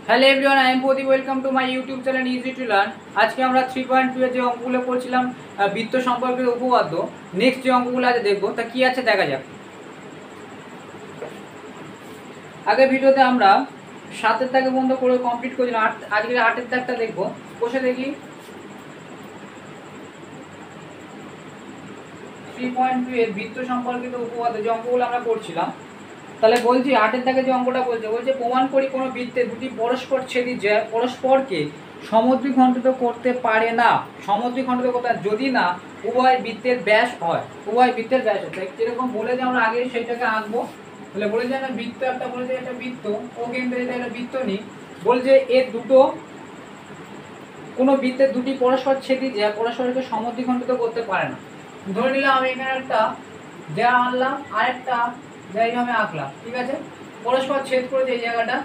Hello everyone, I am Pradeep. Welcome to my YouTube channel easy to learn. আজকে আমরা 3.2 এর যে অঙ্কগুলো করছিলাম বৃত্ত সম্পর্কিত উপপাদ্য, নেক্সট যে অঙ্কগুলো আছে দেখবো, তা কি আছে দেখা যাক। আগের ভিডিওতে আমরা 7-এর দাগে বন্ধ করে কমপ্লিট করেছিলাম, আজকে 8-এর দাগটা দেখবো। বসে দেখি 3.2 এর বৃত্ত সম্পর্কিত উপপাদ্য যে অঙ্কগুলো আমরা করছিলাম, তাহলে বলছি 8-এর দাগে যে অঙ্কটা বলছে প্রমাণ করি কোনো বৃত্তে দুটি পরস্পর ছেদি যে পরস্পরকে সমদ্বিখণ্ডিত করতে পারে না। সমদ্বিখণ্ডিত করতে যদি না উভয় বৃত্তের ব্যাস হয়, উভয় বৃত্তের ব্যাস হয়। তাই যেরকম বলে যে আমরা আগে সেইটাকে আঁকবো, তাহলে বলে যে একটা বৃত্ত, একটা বলে যে একটা বৃত্ত, ও কিন্তু এটা একটা বৃত্ত নিই। বলছে এর দুটো কোনো বৃত্তের দুটি পরস্পর ছেদি যে পরস্পরকে সমদ্বিখণ্ডিত করতে পারে না। ধরে নিলাম আমি এখানে একটা যা আনলাম আর একটা জায়গা আমি আঁকলাম, ঠিক আছে। পরস্পর ছেদ করেছে এই জায়গাটা,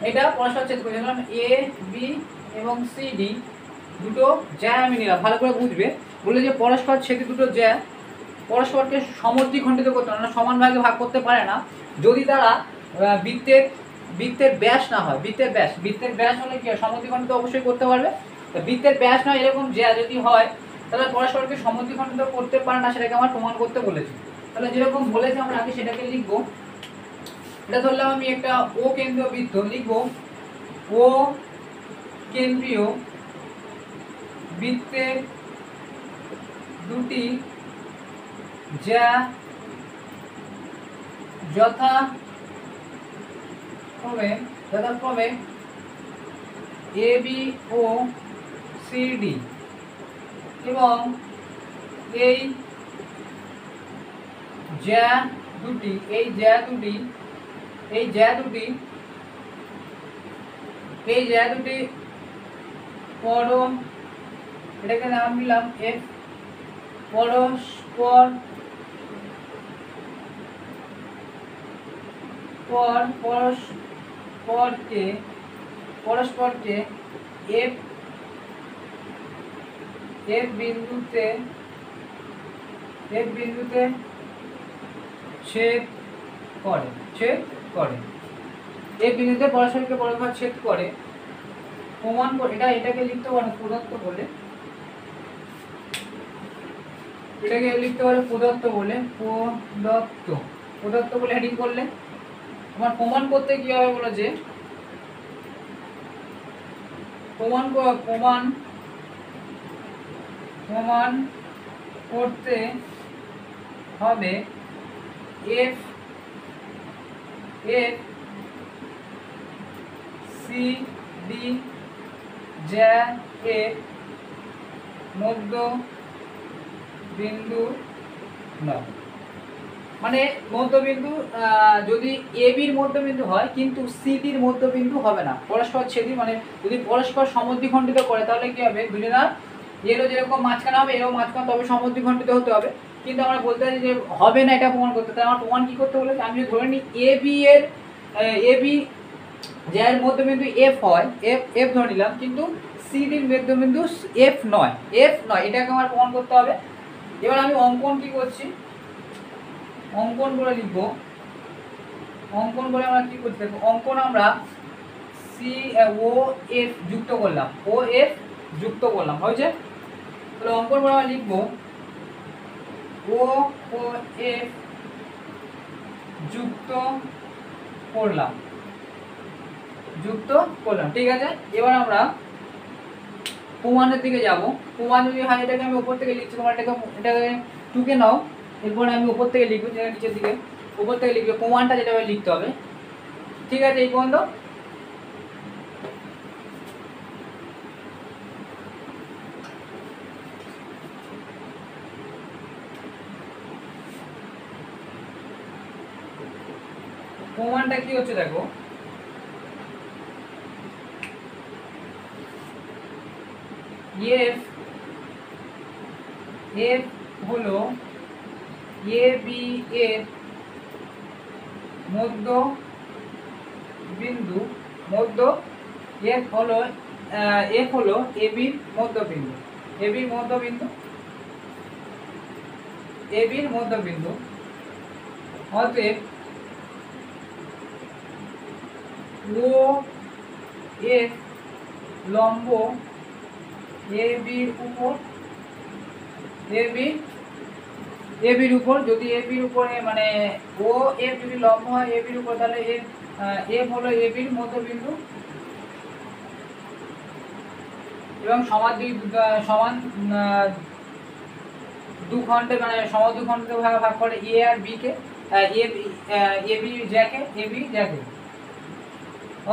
এটা পরস্পর ছেদ করেছে, ধরলাম এ বি এবং সি ডি দুটো জ্যা আমি নিলাম। ভালো করে বুঝবে, বলে যে পরস্পর ছেদি দুটো জ্যা পরস্পরকে সমদ্বিখণ্ডিত করতে পারে না, সমান ভাগে ভাগ করতে পারে না যদি তারা বৃত্তের ব্যাস না হয়। বৃত্তের ব্যাস হলে কি হয়, সমদ্বিখণ্ডিত অবশ্যই করতে পারবে। বৃত্তের ব্যাস নয় এরকম জ্যা যদি হয়, তাহলে পরস্পরকে সমদ্বিখণ্ডিত করতে পারে না, সেটাকে আমার প্রমাণ করতে বলেছে। তাহলে যেরকম বলেছে আমরা আগে সেটাকে লিখবো। এটা ধরলাম আমি একটা ও কেন্দ্রীয় বৃত্ত, লিখবো ও কেন্দ্রীয় বৃত্তের দুটি যা যথাক্রমে A B O C D এবং এই জ্যা দুটি পরম, এটাকে নাম দিলাম এফ, পরস্পরকে এফ বিন্দুতে ছেদ করে এফ বিন্দুতে পরস্পরকে পরস্পর ছেদ করে প্রমাণ করে। এটাকে লিখতে পারে প্রদত্ত বলে, প্রদত্ত বলে হেডিং করলে আমার প্রমাণ করতে কি হবে বলো, যে প্রমাণ করতে হবে এফ সি ডি জ্যা এর মধ্য বিন্দু নয়। মানে মধ্যবিন্দু যদি এ বির মধ্যবিন্দু হয় কিন্তু সি ডির মধ্যবিন্দু হবে না। পরস্পর ছেদি মানে যদি পরস্পর সমদ্বিখণ্ডিত করে তাহলে কি হবে, দুজনার এরও যেরকম মাঝখানে হবে এরও মাঝখানে, তবে সমদ্বিখণ্ডিত হতে হবে। কিন্তু আমরা বলতে চাই যে হবে না, এটা প্রমাণ করতে। তাই আমার প্রমাণ কি করতে বলেছে, আমি যদি ধরে নিই এ বি যার মধ্যবিন্দু এফ হয়, এফ ধরে নিলাম, কিন্তু সি ডির মধ্যবিন্দু এফ নয়, এটাকে আমার প্রমাণ করতে হবে। এবার আমি অঙ্কন কি করছি, অঙ্কন করে লিখবো। অঙ্কন করে আমরা কি করছি দেখো, অঙ্কন আমরা ও এফ যুক্ত করলাম, হয়েছে। তাহলে অঙ্কন করে আমরা লিখবো ও এফ যুক্ত করলাম, ঠিক আছে। এবার আমরা প্রমাণের দিকে যাব। প্রমাণ যদি হয়, এটাকে আমি উপর থেকে লিখছি, তোমার এটাকে টুকে নাও, এরপরে আমি উপর থেকে লিখবো, যেটা নিচের দিকে উপর থেকে লিখবে প্রমাণটা, যেটা লিখতে হবে, ঠিক আছে। এই পর্যন্ত প্রমাণটা কি হচ্ছে দেখো, এফ হলো এ বি এর মধ্য বিন্দু, এফ হলো এ বির মধ্যবিন্দু, অতএব ও এফ লম্ব এ বির উপর, এ বির উপর, যদি এ বির উপরে মানে ও এফ যদি লম্ব হয় এ বির উপর, তাহলে এফ হলো এ বির মধ্যবিন্দু এবং সমান দু খণ্ডে মানে সমদ্বিখণ্ডে ভাগ করে এ আর B K, A B জ্যাকে, A B জ্যাকে।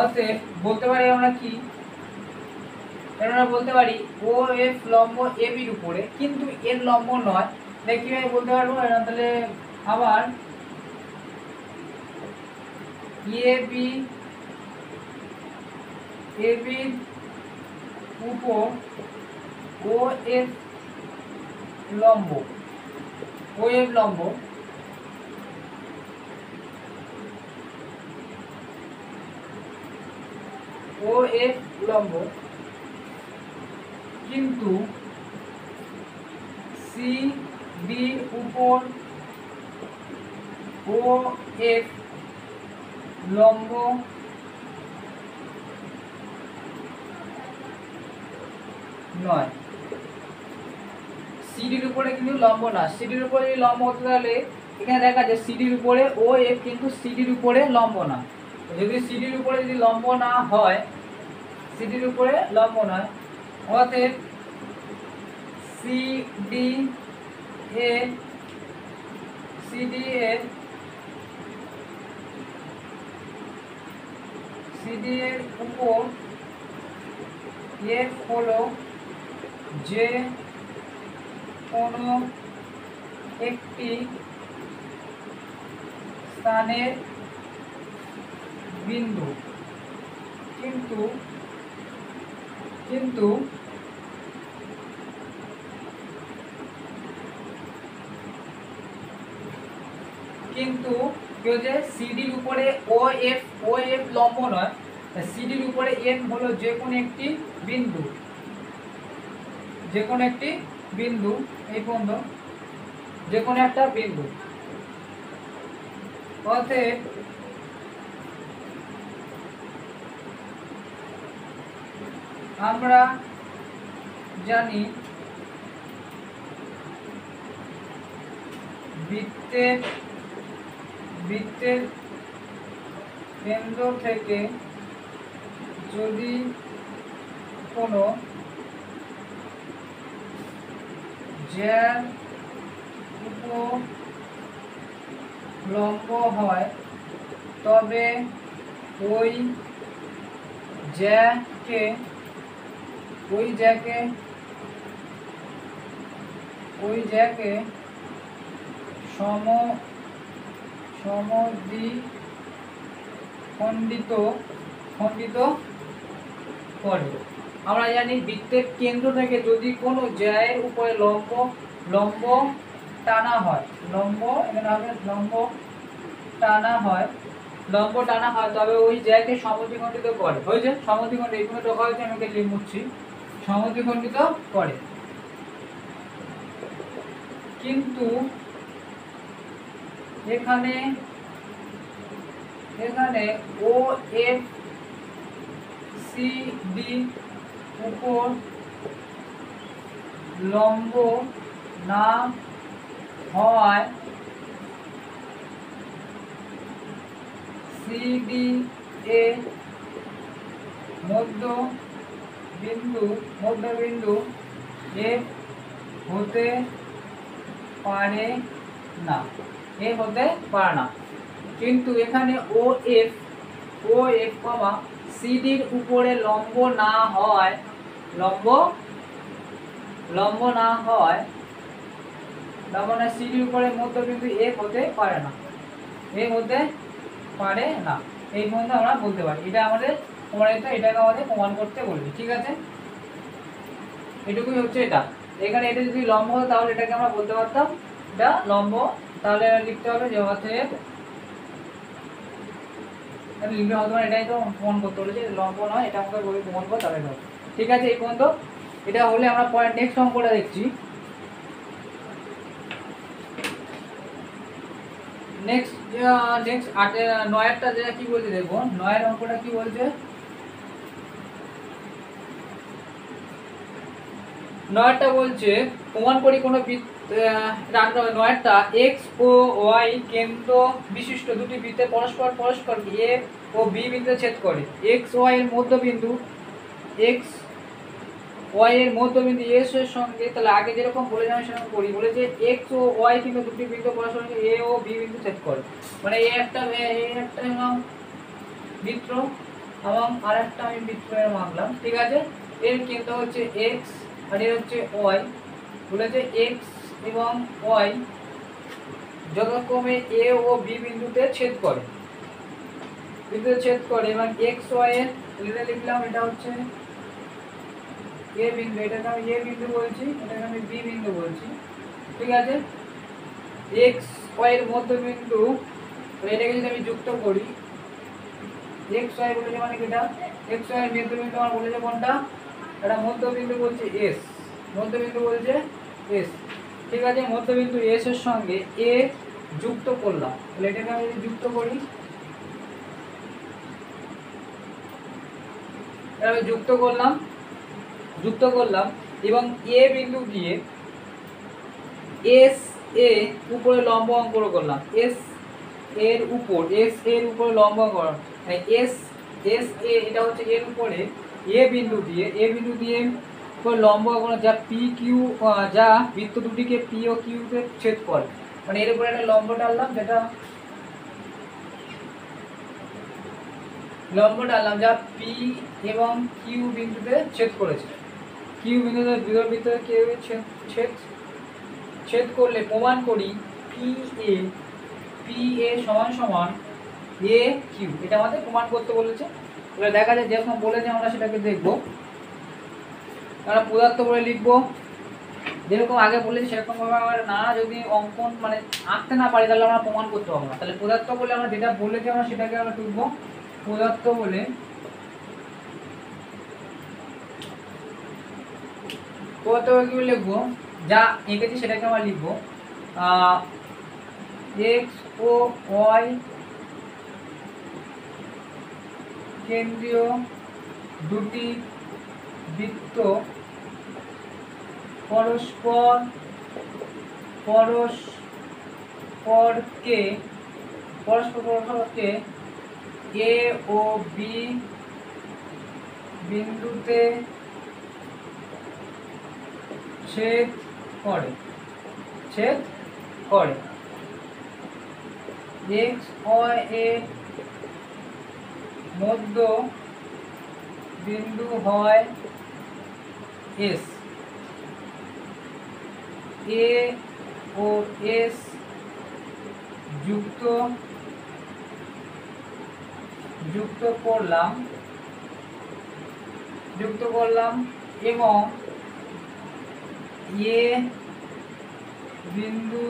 অতএব বলতে পারি আমরা কি, আমরা বলতে পারি ও এফ লম্ব এ বির উপরে কিন্তু এর লম্ব নয়। দেখি ভাই বলতে পারবো, তাহলে আবার এ বির উপর ও এফ লম্ব, ও এফ লম্ব ও এফ লম্ব কিন্তু সি বির উপর ও এফ লম্ব নয়। সিডির উপরে কিন্তু লম্ব না, সিডির উপরে যদি লম্ব হতে তাহলে এখানে দেখা যায় সিডির উপরে ও এফ কিন্তু সিডির উপরে লম্ব না। যদি সিডির উপরে যদি লম্ব না হয়, সিডির উপরে লম্ব নয়, অতএব সিডি এর উপর এফ হলো যে কোনো একটি স্থানের বিন্দু, কিন্তু কি হচ্ছে সিডির উপরে ও এফ লম্ব নয়, সিডির উপরে এফ হলো যে কোনো একটি বিন্দু, যে কোনো একটি বিন্দু, এই পর্যন্ত যে কোনো একটা বিন্দু। অতএব আমরা জানি বৃত্তের কেন্দ্র থেকে যদি কোনো জ্যার উপলম্ব হয় তবে ওই জ্যাকে সমদ্বিখণ্ডিত করে। আমরা জানি বৃত্তের কেন্দ্র থেকে যদি কোনো জ্যায়ের উপরে লম্ব টানা হয়, এখানে হবে লম্ব টানা হয় তবে ওই জ্যাকে সমদ্বিখণ্ডিত করে। হয়েছে সমদ্বিখণ্ড, এইগুলো দেখা হয়েছে, আমি লিখছি সমদ্বিখণ্ডিত করে। কিন্তু এখানে ও এফ সি ডি উপর লম্ব না হওয়ায় সিডি এ মধ্যবিন্দু এফ হতে পারে না, কিন্তু এখানে ও এফ কমা সিডির উপরে লম্ব না হয় সিডির উপরে মধ্যবিন্দু এফ হতে পারে না, এই পর্যন্ত আমরা বলতে পারি। এটা আমাদের এটাকে আমাদের প্রমাণ করতে বলবে, ঠিক আছে? এটুকুই হচ্ছে এটা। এখানে এটা যদি লম্ব হতো তাহলে এটাকে আমরা বলতে পারতাম এটা লম্ব, তাহলে লিখতে হবে যে অতএব লিখলে হতো না, এটাই তো প্রমাণ করতে হলো যে লম্ব নয়, এটা আমাকে বই প্রমাণ করতে হবে। ঠিক আছে, এই পর্যন্ত এটা হলে আমরা পরে নেক্সট অঙ্কটা দেখছি। নেক্সট 9এরটা যেটা কি বলছে দেখো, 9এর অঙ্কটা কি বলছে, নয়টা বলছে প্রমাণ করি কোনো নয়টা এক্স ও ওয়াই কেন্দ্র বিশিষ্ট দুটি বৃত্তে পরস্পর এ ও বি বিন্দুতে ছেদ করে। এক্স ওয়াই এর মধ্যবিন্দু এক্স ওয়াই এর মধ্যবিন্দু এস এর সঙ্গে, তাহলে আগে যেরকম বলে আমি সেরকম করি, বলে যে এক্স ও ওয়াই কিন্তু দুটি বিন্দু পরস্পর এ ও বি বিন্দু ছেদ করে। মানে এ একটা বৃত্ত এবং আর একটা আমি বৃত্ত মানলাম, ঠিক আছে। এর কেন্দ্র হচ্ছে এক্স আর এর হচ্ছে ওয়াই। বলেছে এক্স এবং ওয়াই যথাক্রমে এ ও বি বিন্দুতে ছেদ করে, এবং এক্স ওয়াই এর লিখলাম, এটা হচ্ছে এ বিন্দু, এটাকে আমি এ বিন্দু বলছি, এটাকে আমি বি বিন্দু বলছি, ঠিক আছে। এক্স ওয়াই এর মধ্যবিন্দু, এটাকে যদি আমি যুক্ত করি, এক্স ওয়াই বলেছে মানে কি, এটা এক্স ওয়াই এর মধ্যবিন্দু আমার বলেছে কোনটা, এটা মধ্যবিন্দু বলছে এস, মধ্যবিন্দু বলছে এস, ঠিক আছে। মধ্যবিন্দু এস এর সঙ্গে এ যুক্ত করলাম, তাহলে এটাকে আমি যদি যুক্ত করি, আমি যুক্ত করলাম এবং এ বিন্দু দিয়ে এস এ উপরে লম্ব অঙ্কন করলাম, এস এর উপরে লম্ব অঙ্কন, এস এস এ এটা হচ্ছে এর উপরে এ বিন্দু দিয়ে উপরে লম্ব অঙ্কন, যা পি কিউ, যা বৃত্ত দুটিকে পি ও কিউতে ছেদ করে। মানে এর উপরে একটা লম্ব টানলাম, যা পি এবং কিউ বিন্দুতে ছেদ করেছে। কিউ বিন্দুতে বৃত্তের কেউ ছেদ করলে প্রমাণ করি পি এ সমান সমান এ কিউ, এটা আমাদের প্রমাণ করতে বলেছে। এবার দেখা যায় যেরকম বলেছে আমরা সেটাকে দেখব। আমরা পদার্থ বলে লিখবো, যেরকম আগে বলেছি সেরকম ভাবে আমরা না যদি অঙ্কন মানে আঁকতে না পারি তাহলে আমরা প্রমাণ করতে পারবো না। তাহলে পদার্থ বলে আমরা যেটা বলেছি আমরা সেটাকে আমরা লিখবো। পদার্থ বলে কি লিখবো, যা এঁকেছি সেটাকে আমরা লিখবো এক্স ও ওয়াই কেন্দ্রীয় দুটি বৃত্ত পরস্পরকে এ ও বি বিন্দুতে ছেদ করে। এক্স ওয়াই এর মধ্য বিন্দু হয় এস, এ ও এস যুক্ত করলাম এবং এ বিন্দু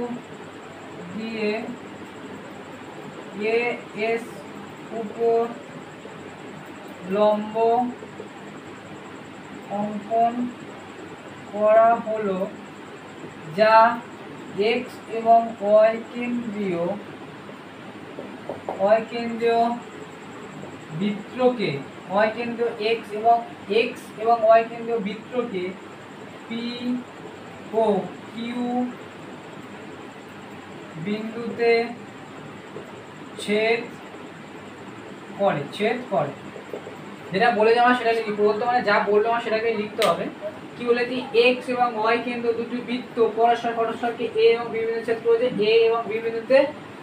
দিয়ে এ এস উপর লম্ব অঙ্কন করা হলো, যা এক্স এবং ওয়াই কেন্দ্রীয় বৃত্তকে এক্স এবং ওয়াই কেন্দ্রীয় বৃত্তকে পি ও কিউ বিন্দুতে ছেদ করে। যেটা বলে যাওয়া সেটা লিখি, প্রদত্ত মানে যা বললো আমার সেটাকে লিখতে হবে। কি বলেছি, এক্স এবং ওয়াই কেন্দ্র দুটি বৃত্ত পরস্পরকে এ এবং বি বিন্দুতে ছেদ করেছে, এ এবং বি বিন্দুতে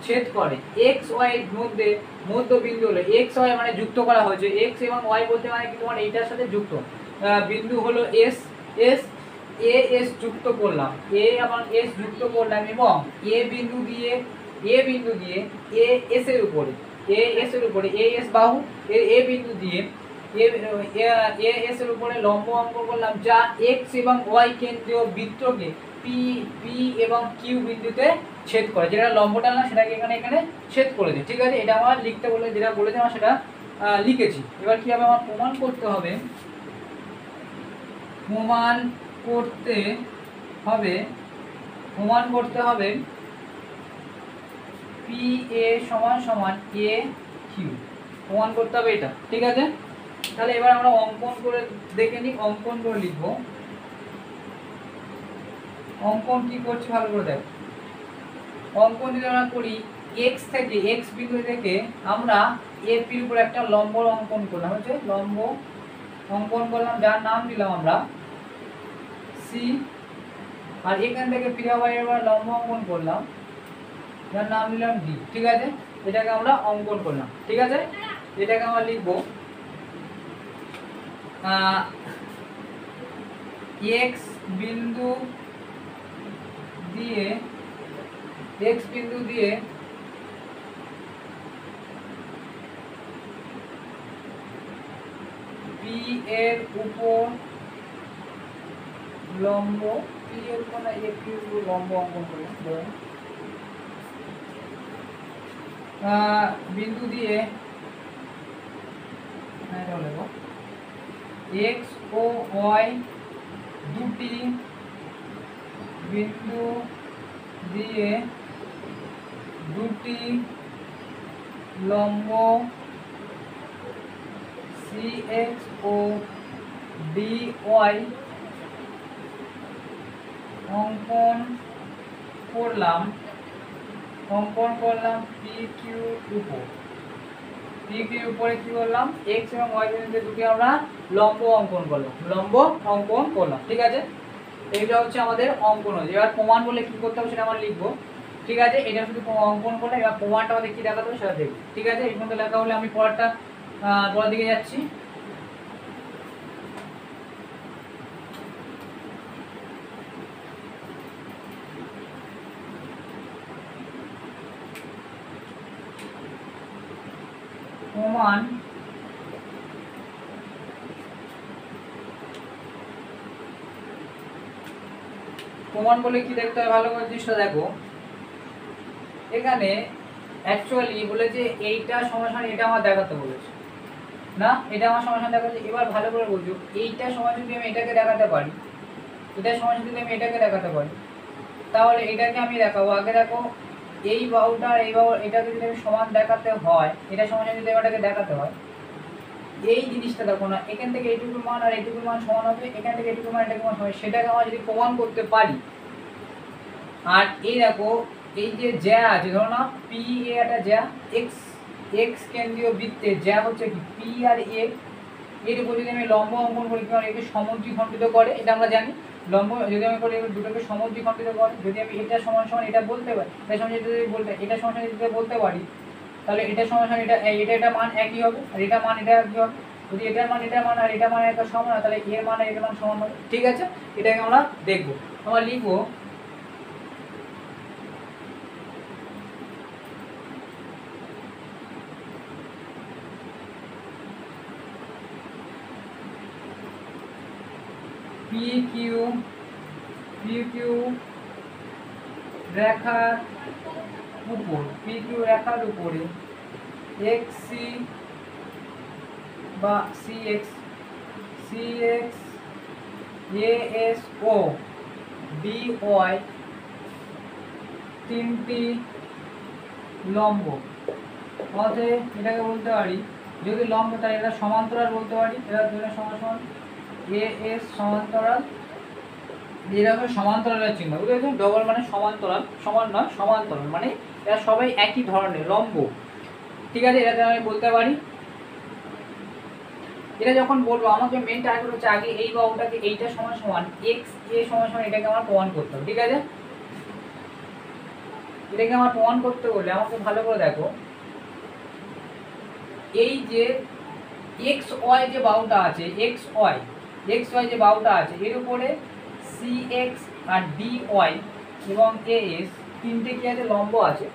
ছেদ করে। এক্স ওয়াই এর মধ্যে মধ্যবিন্দু হলো এক্স ওয়াই মানে যুক্ত করা হয়েছে, এক্স এবং ওয়াই বলতে মানে কি তোমার এইটার সাথে যুক্ত বিন্দু হলো এস, এ এস যুক্ত করলাম, এ এবং এস যুক্ত করলাম এবং এ বিন্দু দিয়ে এ এস এর উপরে এ এস বাহু এ বিন্দু দিয়ে এ এস এর উপরে লম্ব অঙ্কন করলাম, যা এক্স এবং ওয়াই কেন্দ্রীয় বৃত্তকে পি এবং কিউ বিন্দুতে ছেদ করে। যেটা লম্ব টানলাম সেটাকে এখানে ছেদ করেছে, ঠিক আছে। এটা আমার লিখতে বলে, যেটা বলেছে আমার সেটা লিখেছি। এবার কি হবে, আমার প্রমাণ করতে হবে পি এ সমান সমান এ কিউ, প্রমাণ করতে হবে এটা, ঠিক আছে। তাহলে এবার আমরা অঙ্কন করে দেখে নিই, অঙ্কন করে লিখবো অঙ্কন কি করছি ভালো করে দেখ। অঙ্কন যদি আমরা করি এক্স থেকে এক্স বিন্দু থেকে আমরা এপির উপর একটা লম্ব অঙ্কন করলাম, হচ্ছে লম্ব অঙ্কন করলাম যার নাম দিলাম আমরা সি। আর এখান থেকে ফিরে আবার এবার লম্ব অঙ্কন করলাম যার নাম দিলাম ডি। ঠিক আছে, এটাকে আমরা অঙ্কন করলাম। ঠিক আছে, এটাকে আমরা লিখবো এক্স বিন্দু দিয়ে পি এর উপর লম্ব, পি এর উপর না এ পি এর উপর লম্ব অঙ্কন করলাম। বিন্দু দিয়ে এক্স ও ওয়াই দুটি বিন্দু দিয়ে দুটি লম্ব সি এক্স ও ডি ওয়াই অঙ্কন করলাম পি কিউর উপর। পি কিউর উপরে কি করলাম, এক্স এবং ওয়াই বিন্দুতে দুটি আমরা লম্ব অঙ্কন করলাম। ঠিক আছে, এইটা হচ্ছে আমাদের অঙ্কন হচ্ছে। এবার প্রমাণ বলে কি করতে হবে সেটা আমরা লিখবো। ঠিক আছে, এটা শুধু অঙ্কন করলে এবার প্রমাণটা আমাদের কি দেখাতে হবে সেটা দেখবো। ঠিক আছে, এই পর্যন্ত লেখা হলে আমি পরের দিকে যাচ্ছি। প্রমাণ বলে কি দেখতে হবে ভালো করে জিনিসটা দেখো। এখানে অ্যাকচুয়ালি বলেছে এইটা সমান এটা আমার দেখাতে বলেছে না, এটা আমার সমান দেখাচ্ছে। এবার ভালো করে বলছো এইটা সমান যদি আমি এটাকে দেখাতে পারি, এটা সমান যদি আমি এটাকে দেখাতে পারি, তাহলে এটাকে আমি দেখাবো। আগে দেখো এই বাহুটা এই বাহু এটাকে যদি আমি সমান দেখাতে হয়, এটা সমান যদি এটাকে দেখাতে হয়, এই জিনিসটা দেখো না, এখান থেকে এইটুকুর মান আর এইটুকুর মান সমান হবে, এখান থেকে এইটুকুর মান এটাকে মান সমান, সেটাকে আমরা যদি প্রমাণ করতে পারি। আর এই দেখো এই যে জ্যা আছে, ধরো না পি এ একটা জ্যা, এক্স কেন্দ্রীয় বৃত্তে জ্যা হচ্ছে কি পি আর এ, এর উপর যদি আমি লম্ব অঙ্কন করি কি একে সমদ্বিখণ্ডিত করে, এটা আমরা জানি। লম্ব যদি আমি করি দুটোকে সমদ্বিখণ্ডিত করে, যদি আমি এটা সমান সমান এটা বলতে পারি, এটা সমান যদি বলতে এটা সমান সমান যদি বলতে পারি, তাহলে এটা সমান সমান এটা মান একই হবে, আর এটা মান এটা একই হবে। যদি এটার মান আর এটা মান একটা সমান হয়, তাহলে এর মান আর এটার মান সমান হবে। ঠিক আছে, এটাকে আমরা দেখবো। আমরা লিখবো পি কিউ রেখার উপরে এক্স সি বা সি এক্স এ এস ও ডি ওয়াই তিনটি লম্ব। অতএব এটাকে বলতে পারি, যদি লম্ব তাই এটা সমান্তরাল বলতে পারি। এরা দুজনের সমান এ এস সমান্তরাল, এরা হলো সমান্তরালের চিহ্ন, বুঝেছেন? ডবল মানে সমান্তরাল, সমান নয় সমান্তরাল, মানে এরা সবাই একই ধরনের লম্ব। ঠিক আছে, এটাতে আমি বলতে পারি। এটা যখন বলবো আমাকে মেন টার্গেট হচ্ছে আগে এই বাহুটাকে এইটা সমান সমান এক্স এ সমান সমান এটাকে আমার প্রমাণ করতে হবে। ঠিক আছে, এটাকে আমার প্রমাণ করতে বললে আমাকে ভালো করে দেখো, এই যে এক্স ওয়াই যে বাহুটা আছে, এক্স ওয়াই যে বাহুটা আছে, এর উপরে সি এক্স আর ডি ওয়াই এবং এ এস তিনটে কি আছে লম্ব আছে।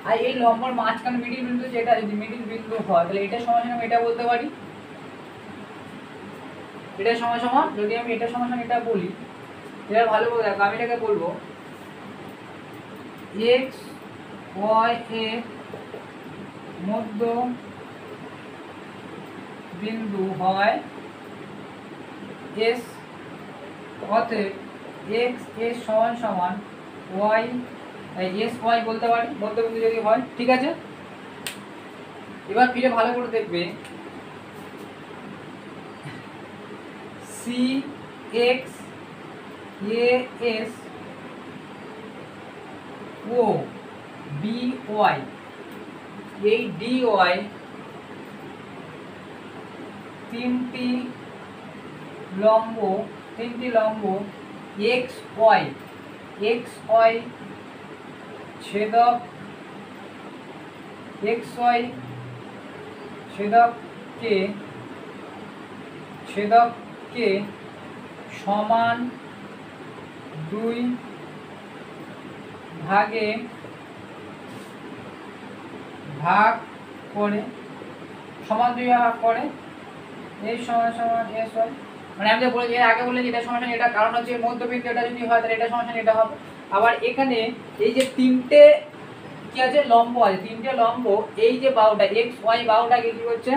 আর এই লম্বর মাঝখানে মিডিল বিন্দু যেটা, যদি মিডিল বিন্দু হয় তাহলে এটা সমান সমান এটা বলতে পারি। এটা সমান সমান যদি আমি এটা সমান সমান এটা বলি, এটা ভালো করে দেখো, আমি এটাকে বলবো এক্স ওয়াই এর মধ্য বিন্দু হয় এস, অতএব এক্স এস সমান সমান ওয়াই এস ওয়াই বলতে পারি মধ্যবিন্দু যদি হয়। ঠিক আছে, এবার ফিরে ভালো করে দেখবে সি এক্স এ এস ও বি ওয়াই, এই ডি ওয়াই তিনটি লম্ব এক্স ওয়াই ছেদক ছেদককে সমান দুই ভাগে ভাগ করে এই সমান সমান এস হয়, মানে আমি যে বলেছি এর আগে বলেছি এটা সমান এটা, কারণ হচ্ছে মধ্যবিন্দু এটা যদি হয় তাহলে এটা সমান এটা হবে। আবার এখানে এই যে তিনটে কি আছে লম্ব আছে, তিনটে লম্ব এই যে বাহুটা এক্স ওয়াই বাহুটাকে কি করছে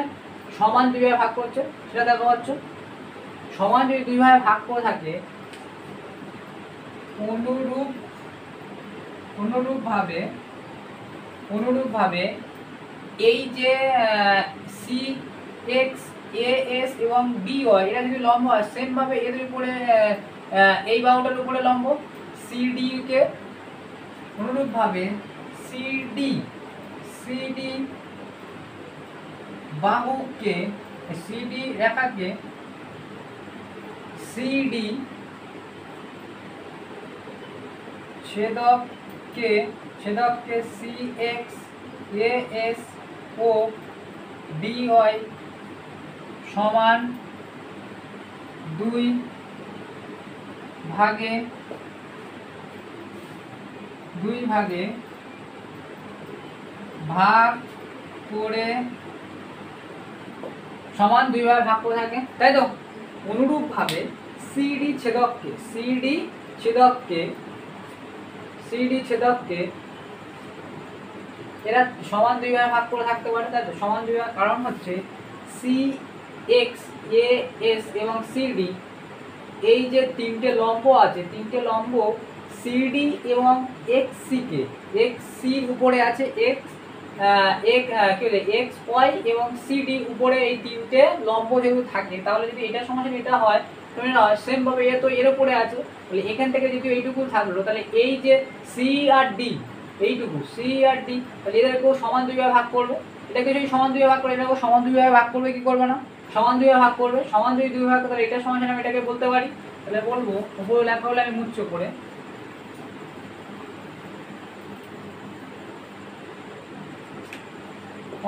সমান দুই ভাগে ভাগ করছে, সেটা দেখো পাচ্ছ। সমান যদি দুই ভাগে ভাগ করে থাকে অনুরূপভাবে এই যে সি এক্স এ এস এবং বি ওয়াই এটা যদি লম্ব হয় সেম ভাবে এদের উপরে এই বাহুটার উপরে লম্ব সিডি কে অনুরূপভাবে সিডি বাহুকে সিডি রেখাকে সিডি ছেদককে সি এক্স এ এস ও বি ওয়াই সমান দুই ভাগে ভাগ করে সমান দুই ভাগে ভাগ করে থাকে, তাই তো। অনুরূপভাবে সিডি ছেদককে এরা সমান দুই ভাগে ভাগ করে থাকতে পারে, তাই তো। সমান দুই ভাগ কারণ হচ্ছে সি এক্স এ এস এবং সিডি এই যে তিনটে লম্ব আছে, তিনটে লম্ব সিডি এবং এক্স সির উপরে আছে এক্স ওয়াই এবং সিডি উপরে এই তিনটে লম্ব যেহেতু থাকে, তাহলে যদি এটা সমান এটা হয় সেম ভাবে এ তো এর উপরে আছে, তাহলে এখান থেকে যদি এইটুকু থাকলো তাহলে এই যে সি আর ডি তাহলে এদেরকেও সমান দুই ভাগে ভাগ করবে। এটাকে যদি সমান দুই ভাগে ভাগ করে এটাকেও সমান দুই ভাগে ভাগ করবে, কি করবে না সমান দুই ভাগে ভাগ করবে। সমান যদি দুই ভাগ তাহলে এটা সমান আমি এটাকে বলতে পারি, তাহলে বলবো উপরে লেখা হলে আমি মুচ্ছ করে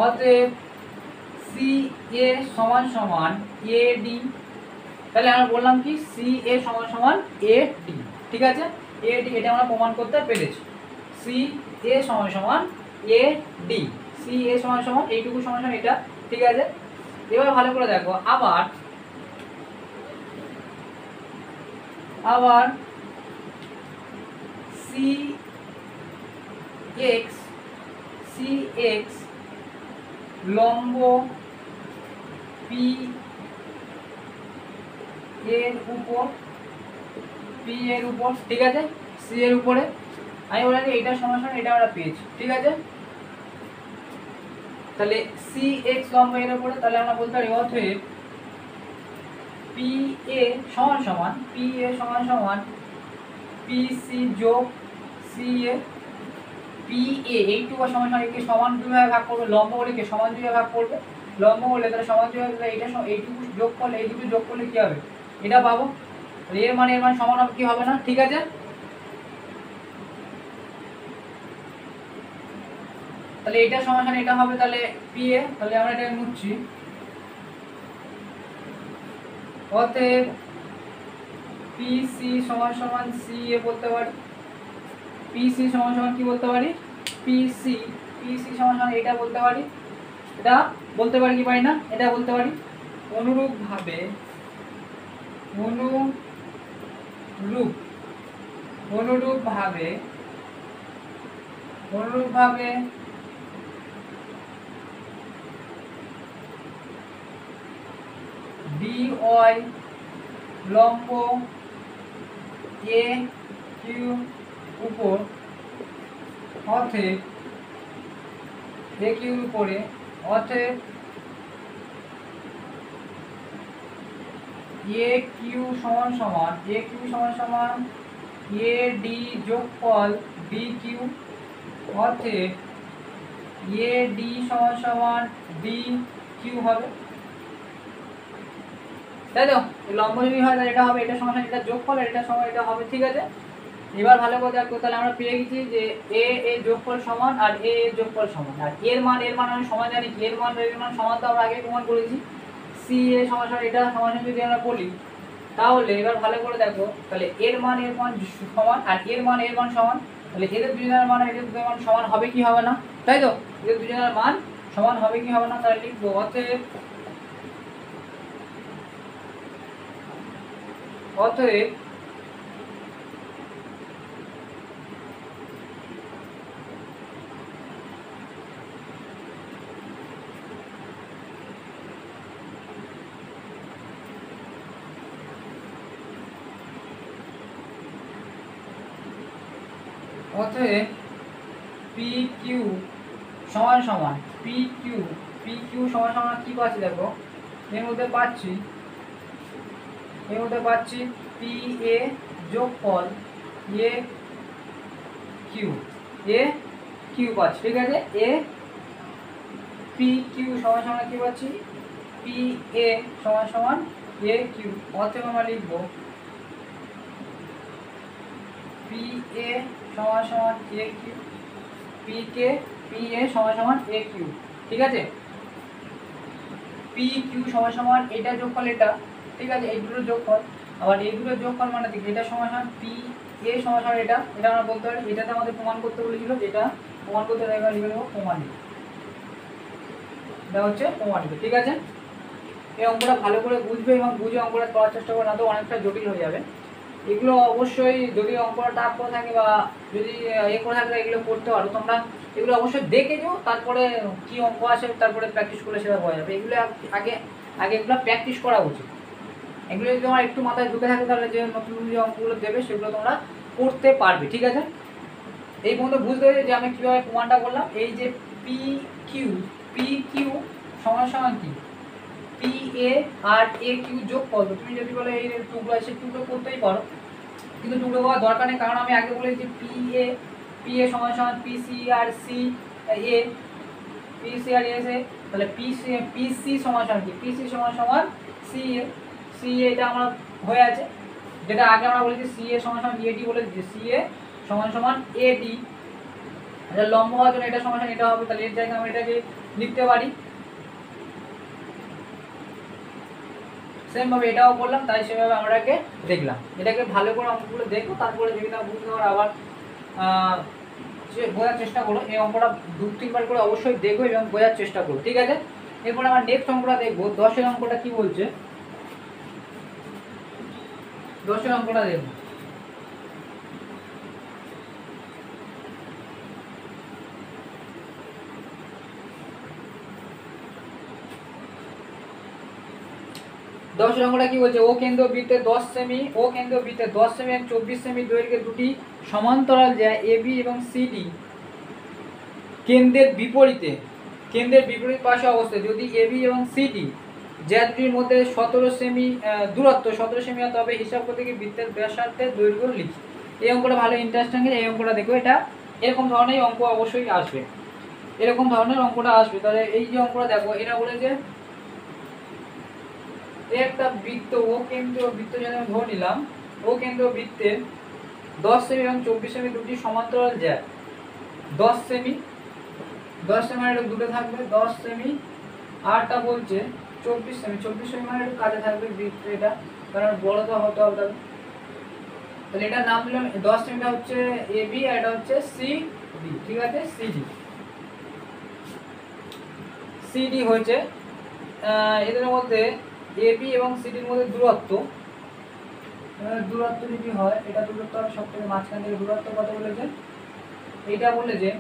অতএব সি এ সমান সমান এ ডি, তাহলে আমরা বললাম কি সি এ সমান সমান এ ডি, ঠিক আছে। এ ডি এটা আমরা প্রমাণ করতে পেরেছি, সি এ সমান সমান এ ডি, সি এ সমান সমান এইটুকু সমান সমান এটা, ঠিক আছে। এবার ভালো করে দেখো আবার সি এক্স লম্ব পি এর উপর, ঠিক আছে। সি এর উপরে আমি বললাম এইটা সমান এটা আমরা পেয়েছি, ঠিক আছে। তাহলে সি এক্স লম্ব এর উপরে, তাহলে আমরা বলতে পারি অতএব পি এ সমান সমান পি সি যোগ সি এ, পি এ এইটুকু সমান সমান একে সমান দুই ভাগে ভাগ করবে, লম্ব বলে কে সমান দুই ভাগে ভাগ করবে, লম্ব বলে তাহলে সমান দুই ভাগে এইটা এইটুকু যোগ করলে এই দুটো যোগ করলে কি হবে এটা পাবো, এর মান সমান হবে কি হবে না, ঠিক আছে। তাহলে এটা সমান এটা হবে তাহলে পি এ, তাহলে আমরা এটা মুছছি। অতএব পি সি সমান সমান সি এ বলতে পারি, পি সি সমান সমান কি বলতে পারি পি সি সমান সমান এটা বলতে পারি, এটা বলতে পারি কি পারি না, এটা বলতে পারি। অনুরূপভাবে ডি ওয়াই লম্ব এ কিউ উপর অতএব এ কিউর উপরে অতএব এ কিউ সমান সমান এ ডি যোগফল বি কিউ, অতএব এ ডি সমান সমান বি কিউ হবে, তাই তো? লম্ব যদি হয় তাহলে এটা হবে, এটা সমান এটা যোগফল, আর এটা সমান এটা হবে, ঠিক আছে? এবার ভালো করে দেখো, তাহলে আমরা পেয়ে গেছি যে এ যোগফল সমান আর এ যোগফল সমান, আর এর মান আমি সমান জানি কি, এর মান সমান তো আমরা আগে প্রমাণ করেছি, সি এ সমান এটা সমান যদি আমরা বলি, তাহলে এবার ভালো করে দেখো, তাহলে এর মান সমান আর এর মান সমান, তাহলে এদের দুজনের মান সমান হবে কি হবে না, তাই তো? এদের দুজনের মান সমান হবে কি হবে না, তাহলে লিখবো অতএব অতএব পি কিউ সমান সমান পি কিউ সমান সমান কি পাচ্ছি দেখো, এর মধ্যে পাচ্ছি পি এ যোগফল এ কিউ পাচ্ছি, ঠিক আছে? এ পি কিউ সমান সমান কি পাচ্ছি, পি এ সমান সমান এ কিউ, অতএব আমরা লিখবো পি এ সমান সমান এ কিউ, পি এ সমান সমান এ কিউ, ঠিক আছে? পি কিউ সমান সমান এটা যোগফল এটা, ঠিক আছে? এই দুটো যোগফল, আবার এই দুটো যোগফল মানে কি, এটা সমান সমান পি এ সমান সমান এটা আমরা বলতে পারি, এটাতে আমাদের প্রমাণ করতে বলেছিল, এটা প্রমাণ করতে লিখে নেবো প্রমাণিত, এটা হচ্ছে প্রমাণিত, ঠিক আছে? এই অঙ্কটা ভালো করে বুঝবে এবং বুঝে অঙ্কটা করার চেষ্টা করবে, না তো অনেকটা জটিল হয়ে যাবে। এগুলো অবশ্যই যদি অঙ্কটা টাফ করে থাকে বা যদি করে থাকে এগুলো করতে পারো তোমরা, এগুলো অবশ্যই দেখে যাও, তারপরে কি অঙ্ক আসে তারপরে প্র্যাকটিস করলে সেটা হয়ে যাবে। এগুলো আগে এগুলো প্র্যাকটিস করা উচিত। এগুলো যদি তোমার একটু মাথায় ঢুকে থাকে তাহলে যে নতুন যে অঙ্কগুলো দেবে সেগুলো তোমরা করতে পারবে, ঠিক আছে? এই পর্যন্ত বুঝতে পেরেছি যে আমি কীভাবে প্রমাণটা করলাম। এই যে পি কিউ সমান সমান কি, P A R A Q যোগ করো, তুমি যদি বলো এই টুকরো আছে টুকরো করতেই পারো, কিন্তু টুকরো করার দরকার নেই, কারণ আমি আগে বলেছি পি এ সমান সমান পি সি আর এ, তাহলে পি সি সমান সমান কি, পি সি সমান সমান সি এ, এটা আমার হয়ে আছে, যেটা আগে আমরা বলেছি সি এ সমান সমান এডি বলে দিচ্ছি, সি এ সমান সমান এডি, এটা লম্ব হওয়ার জন্য এটা সমান এটা হবে, তাহলে এর জায়গায় আমরা এটাকে লিখতে পারি। সেম ভাবে এটাও করলাম, তাই সেভাবে আমরাকে দেখলাম। এটাকে ভালো করে অঙ্কগুলো দেখো, তারপরে যদি না বুঝতে পারো আবার বোঝার চেষ্টা করো। এই অঙ্কটা 2-3 বার করে অবশ্যই দেখো এবং বোঝার চেষ্টা করো, ঠিক আছে? এরপর আমার নেক্সট অঙ্কটা দেখবো, 10-এর অঙ্কটা কি বলছে, 10-এর অঙ্কটা দেখবো। অঙ্কটা কি বলছে, ও কেন্দ্র বৃত্তে 10 সেমি এবং 24 সেমি দৈর্ঘ্যের দুটি সমান্তরাল যায় এবি এবং সিডি কেন্দ্রের বিপরীত পাশে অবস্থিত, যদি এবি এবং সিডি যা দুটির মধ্যে 17 সেমি দূরত্ব 17 সেমি, তবে হিসাব করতে গিয়ে বৃত্তের ব্যাসার্ধের দৈর্ঘ্য লিখি। এই অঙ্কটা ভালো ইন্টারেস্টিং, এই অঙ্কটা দেখো, এটা এরকম ধরনের অঙ্ক অবশ্যই আসবে, এরকম ধরনের অঙ্কটা আসবে। তাহলে এই যে অঙ্কটা দেখো, এটা বলেছে একটা বৃত্ত ও কেন্দ্রীয় বৃত্ত যেন ধরে নিলাম, ও কেন্দ্রীয় বৃত্তের 10 সেমি এবং 24 সেমি দুটি সমান্তরাল জ্যা, 10 সেমি মানে একটু দূরে থাকবে 10 সেমি, আরটা বলছে 24 সেমি মানে একটু কাছে থাকবে বৃত্ত, এটা কারণ বড় তো হতে হবে, তাহলে এটার নাম দিলাম 10 সেমিটা হচ্ছে এ বি আর এটা হচ্ছে সি ডি, ঠিক আছে? সিডি হয়েছে এদের মধ্যে এবি এবং সিডির মধ্যে দূরত্ব যদি হয়, এটা দূরত্ব হবে সব থেকে মাঝখান থেকে দূরত্ব কত বলেছে, এইটা বললে যে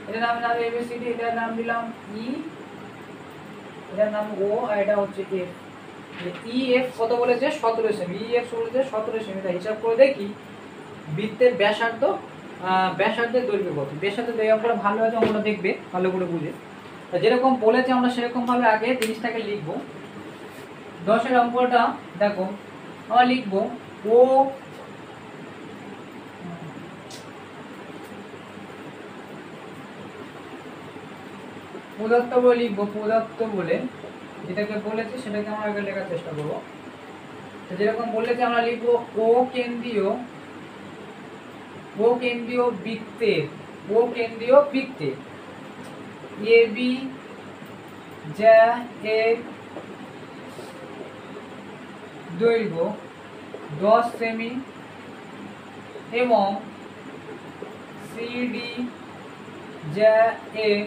এটার নাম দিলাম এবিসিডি, এটার নাম দিলাম ই, এটার নাম ও, আর এটা হচ্ছে এফ। ই এফ কত বলেছে 17 সেমি, ই এফ বলেছে 17 সেমি, তাই হিসাব করে দেখি বৃত্তের ব্যাসার্ধের দৈর্ঘ্য কত। ব্যাসার্ধের দৈর্ঘ্য অঙ্কটা ভালো আছে, অঙ্কটা দেখবে ভালো করে বুঝে, যেরকম বলেছে আমরা সেরকম ভাবে আগে জিনিসটাকে লিখবো। 10-এর অঙ্কটা দেখো, আমরা লিখবো ও প্রদত্ত বলে লিখবো, প্রদত্ত বলে যেটাকে বলেছে সেটাকে আমরা আগে লেখার চেষ্টা করবো। তো যেরকম বলেছে আমরা লিখবো ও কেন্দ্রীয় বৃত্তের, ও কেন্দ্রীয় বৃত্তের এ বি যা এর দৈর্ঘ্য 10 সেমি এবং সিডি যা এর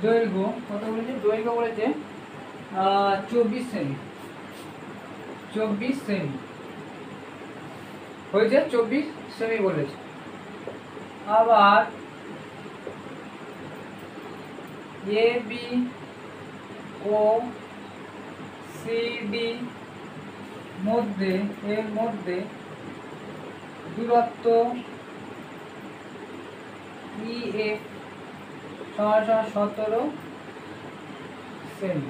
দৈর্ঘ্য কত বলেছে, দৈর্ঘ্য বলেছে 24 সেমি, 24 সেমি হয়েছে, 24 সেমি বলেছে। আবার এ বি ও সিডি মধ্যে এর মধ্যে দূরত্ব EF সমান 17 সেমি,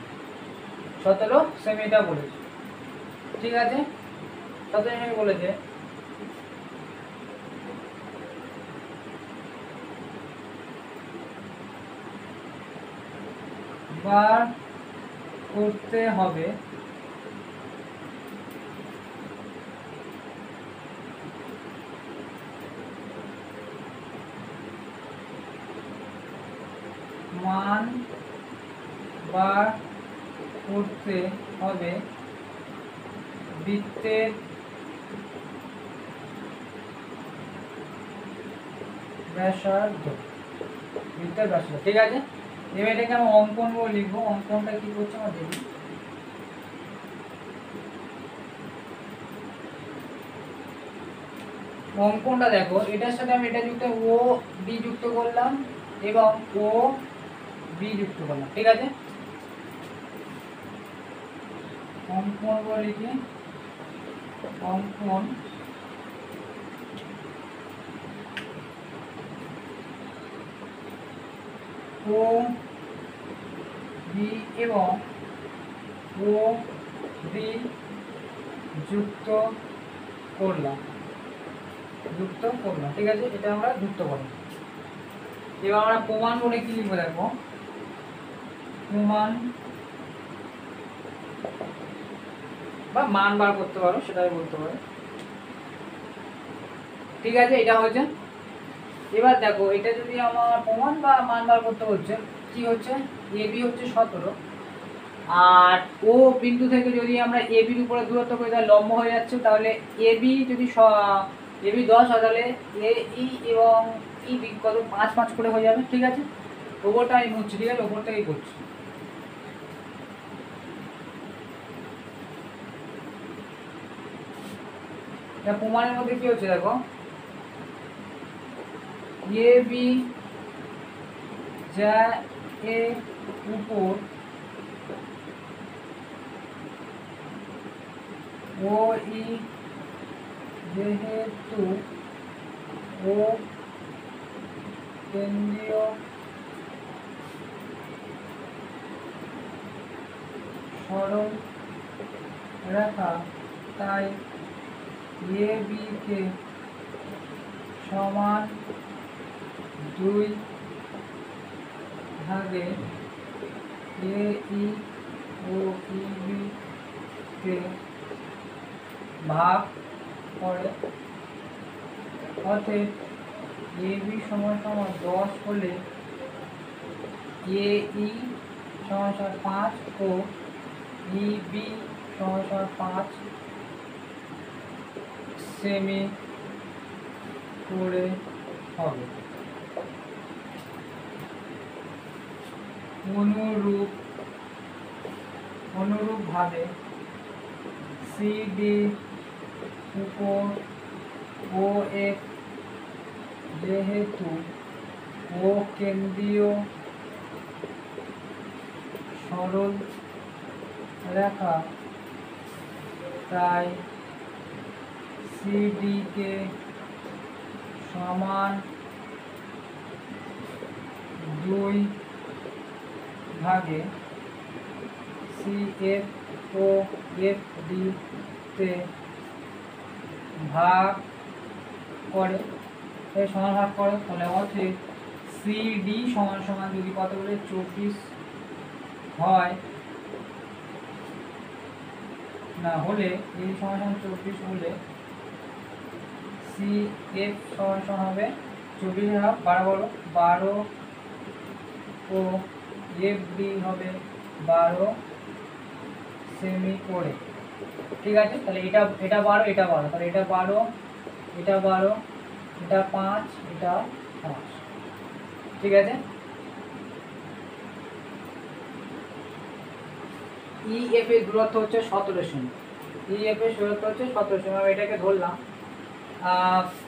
17 সেমিটা বলেছে। ঠিক আছে, 17 সেমি বলেছে। বার করতে হবে মান, বার করতে হবে বৃত্তের ব্যাসার্ধ, বৃত্তের ব্যাসার্ধ। ঠিক আছে, এবার এটাকে আমি অঙ্কন বলে লিখবো। অঙ্কনটা কি করছে আমার দেখি। অঙ্কনটা দেখো, এটার সাথে আমি এটা যুক্ত ও বি যুক্ত করলাম এবং ও বি যুক্ত করলাম। ঠিক আছে, অঙ্কন বলে কি, অঙ্কন ও বি এবং ও বি যুক্ত করলাম, যুক্ত করলাম। ঠিক আছে, এটা আমরা যুক্ত করলাম। এবার আমরা প্রমাণ বলে কি লিখবো দেখো, প্রমাণ বা মান বার করতে পারো, সেটাই বলতে পারো। ঠিক আছে, এটা হয়েছে। এবার দেখো, এটা যদি আমার প্রমাণ বা মান বার করতে হচ্ছে, কি হচ্ছে, এ বি হচ্ছে 17, আর ও বিন্দু থেকে যদি আমরা এ বির উপরে দূরত্ব করি তাহলে লম্ব হয়ে যাচ্ছে, তাহলে এ বি যদি এ বি 10 হয় তাহলে এ ই এবং ই বি কত 5-5 করে হয়ে যাবে। ঠিক আছে, ওপরটা আমি মুছছি। ঠিক আছে, ওপরটাই করছি। প্রমাণের মধ্যে কি হচ্ছে দেখো, এ বি যা এর উপর ও ই যেহেতু ও কেন্দ্রীয় সরল রেখা, তাই এ বি কে সমান 2 ভাগে এ ই ও ই বি কে ভাগ করে, অতএব এ বি সমান 10 হলে এ ই সমান 5 ও ই বি সমান 5 সেমি করে হবে। অনুরূপভাবে সিডি উপর ও এফ যেহেতু ও কেন্দ্রীয় সরল রেখা, তাই সিডি কে সমান 2 ভাগে সি এফ ও এফ ডি তে ভাগ করে, সমান ভাগ করে, তাহলে অতএব সি ডি সমান সমান যদি কত বলে 24 হয়, না হলে এই সমান সমান 24 হলে সি এফ সমান সমান হবে 24 ভাগ 12 বলো 12 ও এফ ডি হবে 12 সেমি করে। ঠিক আছে, তাহলে এটা 12 এটা 12, তাহলে এটা 12 এটা 12 এটা 5 এটা 5। ঠিক আছে, ই এফ এর দূরত্ব হচ্ছে 17 সেমি, ই এফ এর দূরত্ব হচ্ছে 17 সেমি। আমি এটাকে ধরলাম,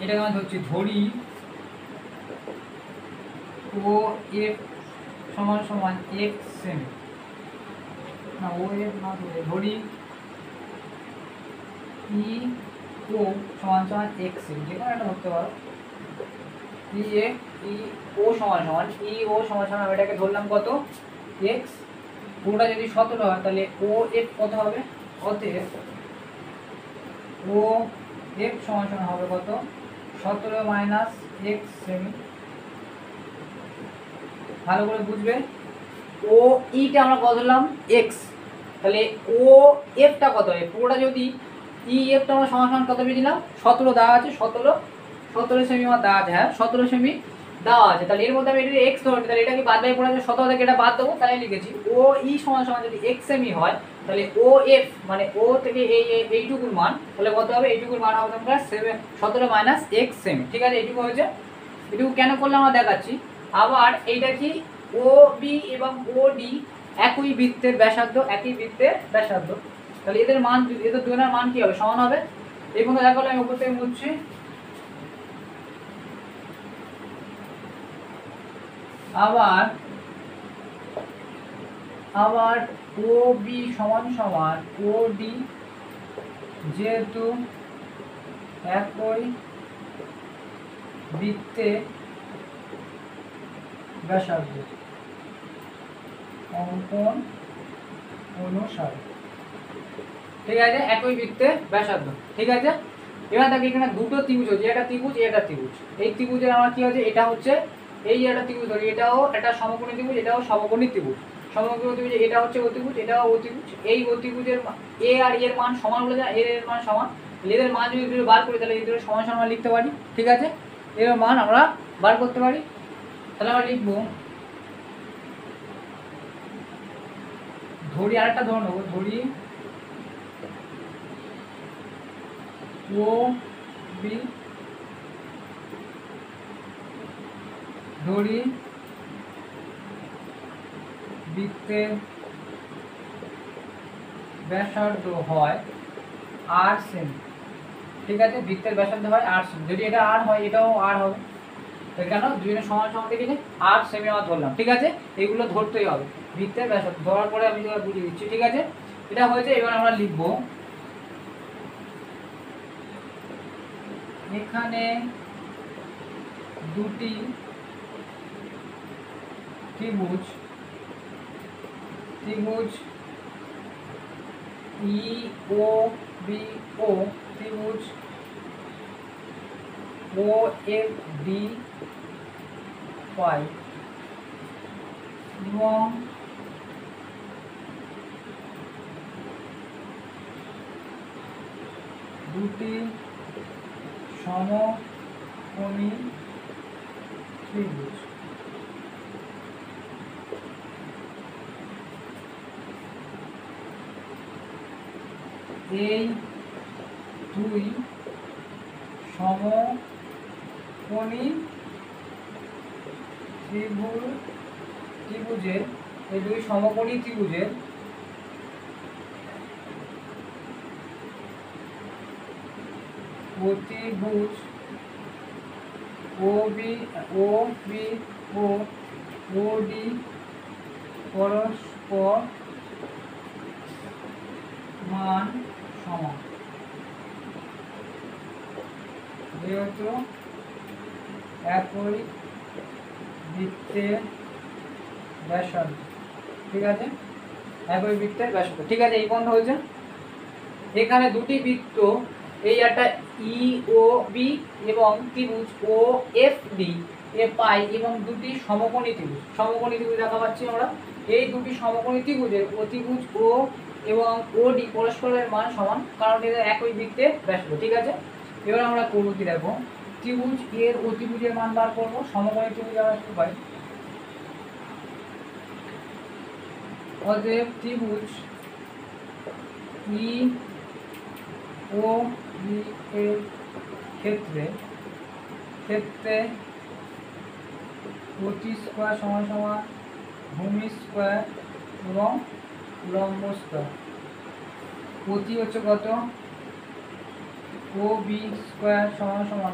এটাকে আমি ধরছি, ধরি ও এফ সমান সমান এক্স সেমি, না ও এফ না ধরি ই ও সমান সমান এক্স সেমি, যে কোনো একটা ধরতে পারো। ই এফ ই ও সমান সমান ই ও সমান সমান আমি এটাকে ধরলাম কত এক্স, পুরোটা যদি 17 হয় তাহলে ও এফ কত হবে, অতএব ও এফ সমান সমান হবে কত 17 মাইনাস এক্স সেমি। ভালো করে বুঝবে, ও ইটা আমরা কত ধরলাম এক্স, তাহলে ও এফটা কত হবে, পুরোটা যদি ই এফটা আমরা সমান সমান কত পেয়েছিলাম 17 দেওয়া আছে, 17 সেমি আমার দেওয়া আছে, হ্যাঁ 17 সেমি দেওয়া আছে। তাহলে এর মধ্যে আমি এটা এক্স ধরবো, তাহলে এটা কি বাদ বাই পড়ে আছে 17 থেকে এটা বাদ দেবো, তাহলে লিখেছি ও ই সমান সমান যদি এক্স সেমি হয় তাহলে ও এফ মানে ও থেকে এইটুকুর মান, তাহলে কত হবে, এইটুকুর মান হবে তোমার 17 মাইনাস এক্স সেমি। ঠিক আছে, এইটুকু হয়েছে। এটুকু কেন করলাম আমরা দেখাচ্ছি। আবার এইটা কি ও বি এবং ও ডি একই বৃত্তের ব্যাসার্ধ, একই বৃত্তের ব্যাসার্ধ, তাহলে এদের মান, এদের দুজনের মান কি হবে, সমান হবে। এই পর্যন্ত দেখালো, আমি উপর থেকে মুছছি। আবার ও বি সমান সমান ও ডি, যেহেতু একই বৃত্তে ব্যাসার্ধ অঙ্কন অনুসারে। ঠিক আছে, একই বৃত্তে ব্যাসার্ধ। ঠিক আছে, এবার দেখো এখানে দুটো ত্রিভুজ হচ্ছে, এটা ত্রিভুজ এটা ত্রিভুজ। এই ত্রিভুজের আমার কি হচ্ছে, এটা হচ্ছে এই একটা ত্রিভুজ ধরি, এটাও একটা সমকোণী ত্রিভুজ, এটাও সমকোণী ত্রিভুজ। সমকোণী ত্রিভুজ এটা হচ্ছে অতিভুজ, এটাও অতিভুজ। এই অতিভুজের এ আর এর মান সমান বলে যায়, এর মান সমান, এদের মান যদি বার করি তাহলে এদের সমান সমান লিখতে পারি। ঠিক আছে, এর মান আমরা বার করতে পারি। তাহলে আমরা লিখবো, ধরি আরেকটা ধরে নেবো, ধরি ও বি, ধরি বৃত্তের ব্যাসার্ধ হয় আর সেমি। ঠিক আছে, বৃত্তের ব্যাসার্ধ হয় আর সেমি, যদি এটা আর হয় এটাও আর হবে, কেন দুজনের সমান সমান দেখেছি আর সেমি আমার ধরলাম। ঠিক আছে, এগুলো ধরতেই হবে, বৃত্তের ব্যাসার্ধ ধরার পরে আমি তোরা বুঝিয়ে দিচ্ছি। ঠিক আছে, এটা হয়েছে। এবার আমরা লিখবো, এখানে দুটি ত্রিভুজ ই ও বি ও ত্রিভুজ ও এফ ডি পাই এবং দুটি সমকোণী ত্রিভুজ। এই দুই সমকোণী ত্রিভুজের এই দুই সমকোণী ত্রিভুজের অতিভুজ ও বি ও ডি পরস্পর মান সমান, যেহেতু একই বৃত্তের ব্যাসার্ধ। ঠিক আছে, একই বৃত্তের ব্যাসার্ধ। ঠিক আছে, এই পর্যন্ত হয়েছে। এখানে দুটি বৃত্ত, এই একটা ই ও বি এবং ত্রিভুজ ও এফ ডি এ পাই এবং দুটি সমকোণী ত্রিভুজ, সমকোণী ত্রিভুজ দেখা পাচ্ছি আমরা। এই দুটি সমকোণী ত্রিভুজের অতিভুজ ও এবং ও ডি পরস্পরের মান সমান, কারণ এদের একই বৃত্তের ব্যাসার্ধ। ঠিক আছে, এবার আমরা করবো কি, দেখো ত্রিভুজ এর অতিভুজের মান বার করবো। সমকোণী ত্রিভুজ আমরা কি পাই, অতএব ত্রিভুজ ই ও বি এর ক্ষেত্রে অতি স্কোয়ার সমান সমান ভূমি স্কোয়ার এবং লম্ব স্কোয়ার। অতি হচ্ছে কত, ও বি স্কোয়ার সমান সমান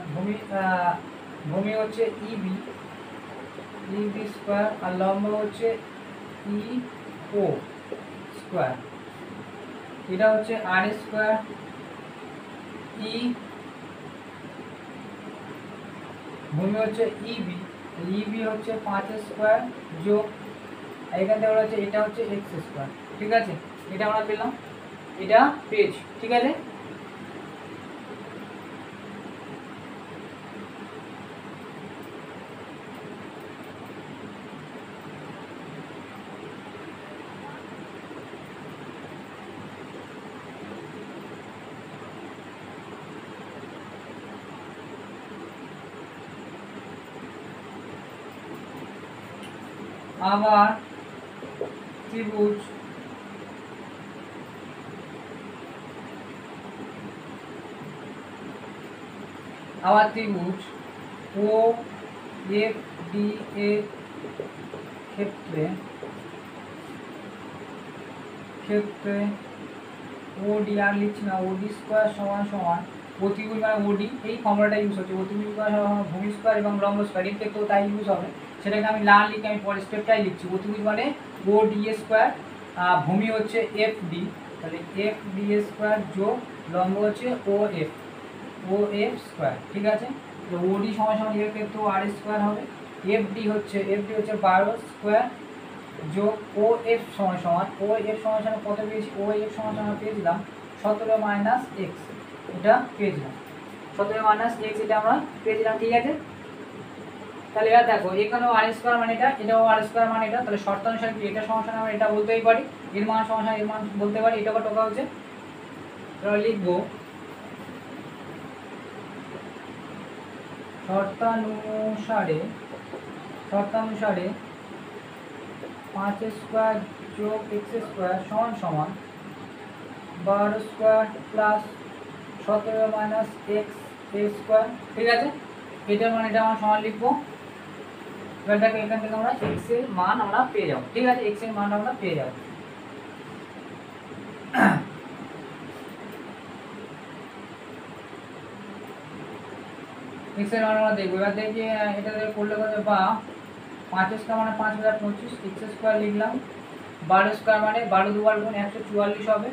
ভূমি হচ্ছে ইবি স্কোয়ার আর লম্ব হচ্ছে ই ও স্কোয়ার। এটা হচ্ছে আর স্কোয়ার ই, ভূমি হচ্ছে ইবি হচ্ছে 5 স্কোয়ার যোগ এখান থেকে হচ্ছে এটা হচ্ছে এক্স স্কোয়ার। ঠিক আছে, এটা আমরা পেলাম, এটা পেয়েছি। ঠিক আছে, আবার ত্রিভুজ ও এফ ডি এর ক্ষেত্রে ওডি আর লিখছি না, ওডি স্কোয়ার সমান সমান অতিভুজ মানে ওডি, এই ফর্মুলাটা ইউজ হচ্ছে। অতিভুজ স্কোয়ার সমান ভূমি স্কোয়ার এবং লম্ব স্কোয়ার, এর ক্ষেত্রেও তাই ইউজ হবে। সেটাকে আমি লাল লিখে আমি পরের স্টেপটাই লিখছি। অতিভুজ মানে ও ডি স্কোয়ার, ভূমি হচ্ছে এফ ডি, তাহলে এফ ডি স্কোয়ার যোগ লম্ব হচ্ছে ও এফ স্কোয়ার। ঠিক আছে, তো ওডি সমান সমান এর ক্ষেত্রেও আর স্কোয়ার হবে। এফ ডি হচ্ছে 12 স্কোয়ার যোগ ও এফ সমান সমান কত পেয়েছি, ও এফ সমান সমান পেয়েছিলাম 17 মাইনাস এক্স, এটা পেয়েছিলাম 17 মাইনাস এক্স, এটা আমরা পেয়েছিলাম। ঠিক আছে, তাহলে এবার দেখো এখানেও আর স্কোয়ার মানে এটা, এটাও আর স্কোয়ার মানে এটা, তাহলে শর্তানুসারে কি এটা সমান আমরা এটা বলতেই পারি, এর মান সমান এর মান বলতে পারি। এটা টোকা হচ্ছে, তাহলে লিখবো শর্তানুসারে 5 স্কোয়ার যোগ এক্স স্কোয়ার সমান সমান 12 square plus 17 minus x square. ঠিক আছে, এটার মান এটা আমরা সমান লিখবো। এবার দেখো এখান থেকে আমরা এক্স এর মান আমরা পেয়ে যাবো। ঠিক আছে, এক্স এর মান আমরা পেয়ে যাবো। এক্স এর মান আমরা দেখবো। এবার দেখি এটা করলে কত, বা 5 স্কোয়ার মানে 5025, এক্স স্কোয়ার লিখলাম, 12 স্কোয়ার মানে 12 দুবার গুণ 144 হবে।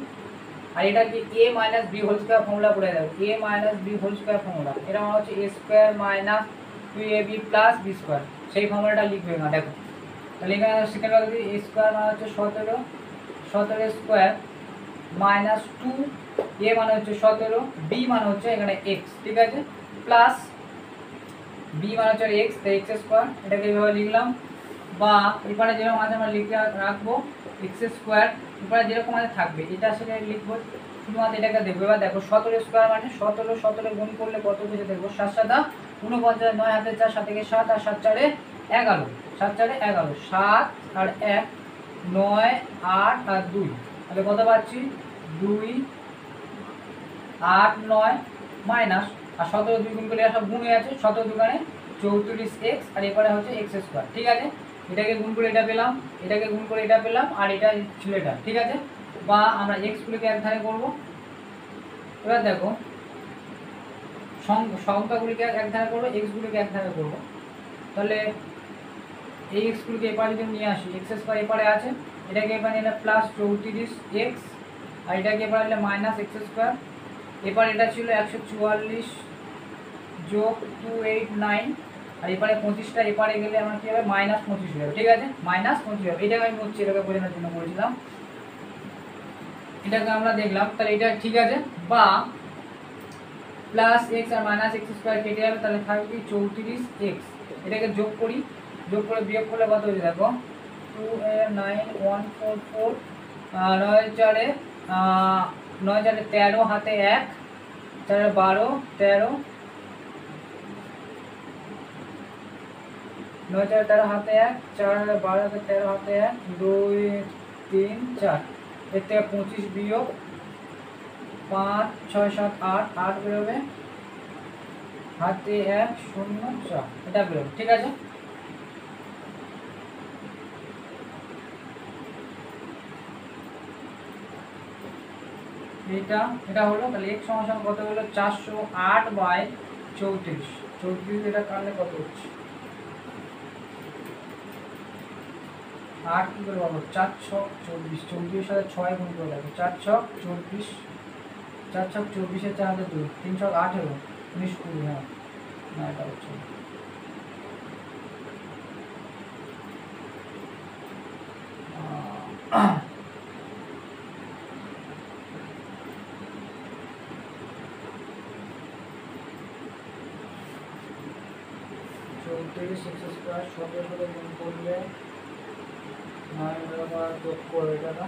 আর এটা কি A minus B whole square formula করে দেবো, A minus B whole square formula, এটা মানে হচ্ছে A square minus 2ab plus B square, সেই ফর্মুলাটা লিখবে না। দেখো তাহলে এখানে সেকেন্ড ভাবে এ স্কোয়ার মানে হচ্ছে 17 স্কোয়ার মাইনাস 2, এ মানে হচ্ছে 17, বি মানে হচ্ছে এখানে এক্স। ঠিক আছে, প্লাস বি মানে হচ্ছে এক্স, তাই এক্স স্কোয়ার, এটাকে এইভাবে লিখলাম। বা এবারে যেরকম আছে আমরা লিখে রাখবো এক্স স্কোয়ার, এবারে যেরকম আছে থাকবে, এটা সেটা লিখবো, শুধুমাত্র এটাকে দেখবো। এবার দেখো 17 স্কোয়ার মানে 17 গুণ করলে কত পেয়েছে দেখবো, 7 7 49, 9 হাতে 4, 7 থেকে 7 আর 7 4 11, 7 4 11, 7 আর 1 9 8 আর 2, তাহলে কত পাচ্ছি 2 8 9 মাইনাস আর 17 2 গুণ করলে সব গুণ হয়ে আছে, 17 দুগুণে 34 এক্স আর এরপরে হচ্ছে এক্স স্কোয়ার। ঠিক আছে, এটাকে গুণ করে এটা পেলাম, এটাকে গুণ করে এটা পেলাম, আর এটা ছিল এটা। ঠিক আছে, বা আমরা এক্সগুলোকে এক ধারে করবো। এবার দেখো সংখ্যাগুলিকে এক ধারে করবো, এক্সগুলিকে এক ধারে করবো। তাহলে এই এক্সগুলিকে এপারে যদি নিয়ে আসি, এক্স স্কোয়ার এপারে আছে, এটাকে এপারে নিলে প্লাস 34 এক্স আর এটাকে এপারে নিলে মাইনাস এক্স স্কোয়ার। এবার এটা ছিল 144 যোগ 289 আর এপারে 25টা এপারে গেলে আমার কী হবে, -25 হবে। ঠিক আছে, -25 হবে। এটাকে আমি হচ্ছে এটাকে বোঝানোর জন্য বলেছিলাম। এটাকে আমরা দেখলাম, তাহলে এটা ঠিক আছে। বা প্লাস এক্স আর মাইনাস এক্স স্কোয়ার কেটে যাবে, তাহলে থাকবে কি 34 এক্স। এটাকে যোগ করি, যোগ করে বিয়োগ করলে কত হচ্ছে দেখো, 2 9 1 4 4 9 4 9 4 13 হাতে 1 4 12 13 9 4 13 হাতে 1 4 12 হাতে 13 হাতে 1 2 3 4, এর থেকে 25 বিয়োগ 5 6 7 8 8 বেরোবে, হাতে 1 0 4, এটা বেরোবে। ঠিক আছে, এটা হলো। তাহলে x সমান কত হলো 408/34। 34 এটা কাটলে কত হচ্ছে 8 কি করে পাবো, 4 6 24, 24 সাথে 6 গুণ করে লাগবে, 4 6 24, 4 6 24 এর 4 হাতে 2, 3 6 18 19 20, হ্যাঁ না এটা হচ্ছে 34 এক্স স্কোয়ার 17 সাথে গুণ করলে 9 আবার যোগ করে, এটা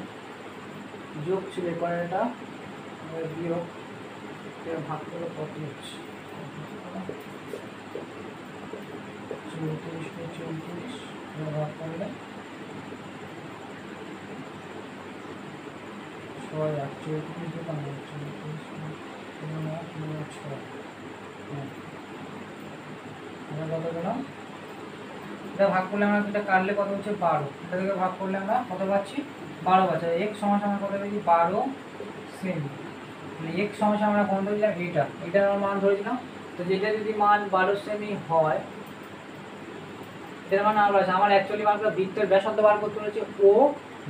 যোগ ছিল এবার এটা বিয়োগ, ভাগ করে কত হচ্ছে 34 কে 34 ভাগ করলে 6 8 34 কে কত হচ্ছে 6, আমরা কত পেলাম, এটা ভাগ করলে আমরা এটা কাটলে কত হচ্ছে 12, এটা থেকে ভাগ করলে আমরা কত পাচ্ছি 12 পাচ্ছি। x সমান সমান কত পেয়েছি 12 সেমি। মানে x সমান সমান আমরা কোন ধরেছিলাম, এটা আমরা মান ধরেছিলাম। তো যেটা যদি মান 12 সেমি হয়, এটার মান আমরা আমার অ্যাকচুয়ালি মান বৃত্তের ব্যাসার্ধ বার করতে হচ্ছে, ও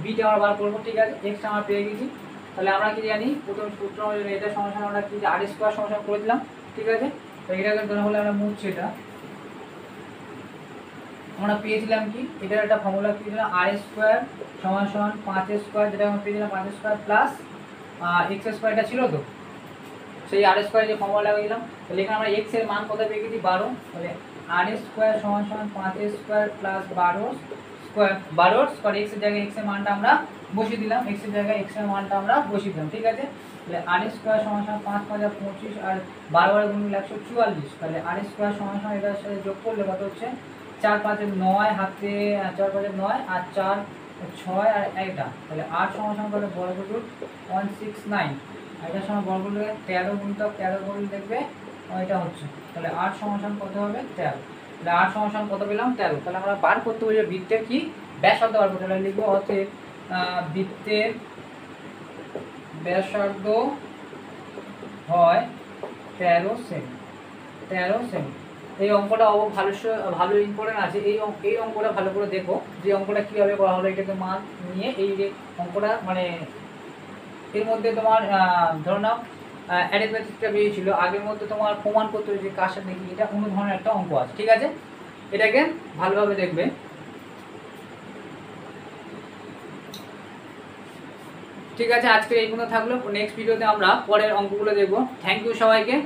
বিটা আমরা বার করবো। ঠিক আছে, x আমরা পেয়ে গেছি। তাহলে আমরা কি জানি, প্রথম সূত্র অনুযায়ী এটা সমান সমান আমরা কি আর স্কোয়ার সমান সমান করে দিলাম। ঠিক আছে, তো এটাকে ধরে হলে আমরা মুছছি, এটা আমরা পেয়েছিলাম কি, এটার একটা ফর্মুলা পেয়েছিলাম আর স্কোয়ার সমান সমান 5 স্কোয়ার, যেটা আমরা পেয়েছিলাম 5 স্কোয়ার প্লাস এক্স স্কোয়ারটা ছিল, তো সেই আর স্কোয়ার যে ফর্মুলা লাগিয়েছিলাম। তাহলে এখানে আমরা এক্স এর মান কত পেয়ে গেছি 12, তাহলে আর স্কোয়ার সমান সমান 5 স্কোয়ার প্লাস 12 স্কোয়ার এক্স এর জায়গায় এক্স এর মানটা আমরা বসিয়ে দিলাম, এক্স এর জায়গায় এক্স এর মানটা আমরা বসিয়ে দিলাম। ঠিক আছে, তাহলে আর স্কোয়ার সমান সমান 5 5 25 আর 12 গুণ 144, তাহলে আর স্কোয়ার সমান সমান এটার সাথে যোগ করলে কত হচ্ছে 4 5 9 হাতে 4 5 9 আর 4 6 আর 1টা, তাহলে 8 সমান সমান করে বর্গমূল 169, এটার সময় বর্গমূল 13 গুণিতক 13 করলে দেখবে এটা হচ্ছে, তাহলে 8 সমান সমান কত হবে 13। তাহলে 8 সমান সমান কত পেলাম 13। তাহলে আমরা বার করতে হবে যে বৃত্তের কি ব্যাসার্ধ বার করতে, তাহলে লিখবো অতএব বৃত্তের ব্যাসার্ধ হয় 13 সেমি। 13 সেমি, এই অঙ্কটা ভালো ইম্পর্টেন্ট আছে। এই অঙ্কটা ভালো করে দেখো, যে অঙ্কটা কীভাবে করা হলো, এটাকে মান নিয়ে এই যে অঙ্কটা, মানে এর মধ্যে তোমার ধরো নাও অ্যারিথমেটিকটা বেরিয়েছিল, আগের মধ্যে তোমার প্রমাণ করতে হবে যে কার সাথে দেখি, এটা কোনো ধরনের একটা অঙ্ক আছে। ঠিক আছে, এটাকে ভালোভাবে দেখবে। ঠিক আছে, আজকে এই পর্যন্ত থাকলো। নেক্সট ভিডিওতে আমরা পরের অঙ্কগুলো দেখবো। থ্যাংক ইউ সবাইকে।